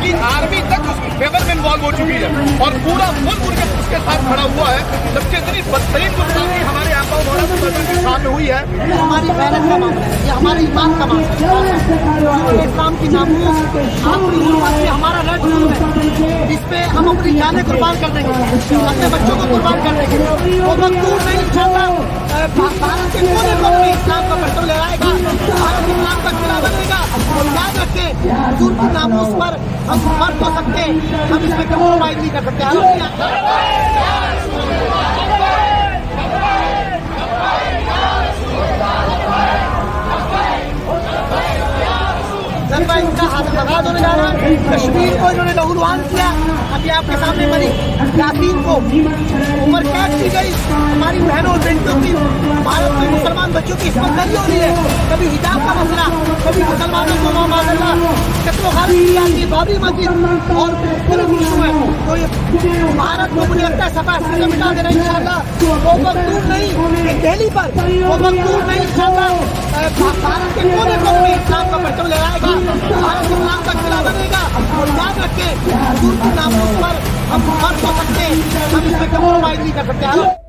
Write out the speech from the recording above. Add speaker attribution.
Speaker 1: पूरी आर्मी तक उसकी फेवर में इन्वॉल्व हो चुकी है और पूरा मुल्क उसके साथ खड़ा हुआ है। जबकि इतनी बदतरीन गुस्ताखी हमारे आका मौलाना के साथ हुई है।
Speaker 2: ये हमारी मेहनत का मामला है, ये हमारे ईमान का मामला है। इस्लाम की नामूस आखिरी हुर्मत पे हमारा रद है, इस पे हम अपनी जानें कुर्बान कर देंगे, अपने बच्चों को कुर्बान कर देंगे। वो वक्त दूर नहीं, इंशाअल्लाह भारत के कोने कोने में इस्लाम का परचम लहराएगा, भारत इस्लाम का खिलाफत देगा। और याद रखें, हुजूर की नामूस पर हम मर तो सकते, हम इसमें कम्प्रोमाइज नहीं कर सकते। जज्बा इनका आगाज होने जा रहा है। कश्मीर को इन्होंने लहूलुहान किया। अभी आपके सामने मरी यासीन को उम्र कैद की गई। हमारी बहनों और बेटियों की, भारत में मुसलमान बच्चों की इसमंदरी हो रही है। कभी हिजाब का मसला, कभी मुसलमानों को कत्लो खाली की बाबरी मस्जिद और मुख्तलिफ इशू है। तो ये भारत को मुझे लगता है सफा से मिटा देना इंशाअल्लाह। वो वक्त दूर नहीं, दिल्ली पर वो वक्त दूर नहीं, इंशाअल्लाह भारत के कोने कोने में इस्लाम का परचम लहराएगा, भारत इस्लाम का खिलाफत देगा। और याद रखें, हुजूर की नामूस पर हम मर तो सकते, हम इसमें कम्प्रोमाइज नहीं कर सकते।